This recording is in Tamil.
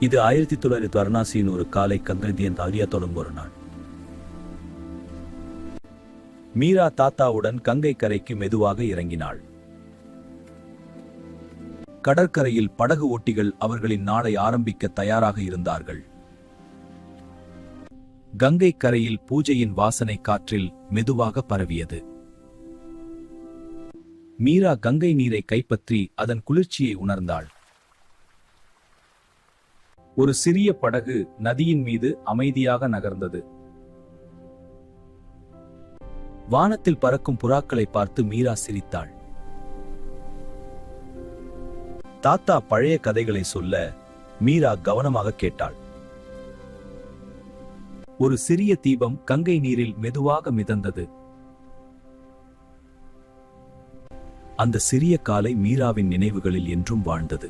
இது 1964 ஒரு காலை கங்கதியன் அறிய தொடங்கும் ஒரு நாள். மீரா தாத்தாவுடன் கங்கை கரைக்கு மெதுவாக இறங்கினாள். கடற்கரையில் படகு ஓட்டிகள் அவர்களின் நாளை ஆரம்பிக்க தயாராக இருந்தார்கள். கங்கை கரையில் பூஜையின் வாசனை காற்றில் மெதுவாக பரவியது. மீரா கங்கை நீரை கைப்பற்றி அதன் குளிர்ச்சியை உணர்ந்தாள். ஒரு சிறிய படகு நதியின் மீது அமைதியாக நகர்ந்தது. வானத்தில் பறக்கும் புறாக்களை பார்த்து மீரா சிரித்தாள். தாத்தா பழைய கதைகளை சொல்ல மீரா கவனமாக கேட்டாள். ஒரு சிறிய தீபம் கங்கை நீரில் மெதுவாக மிதந்தது. அந்த சிறிய காலை மீராவின் நினைவுகளில் என்றும் வாழ்ந்தது.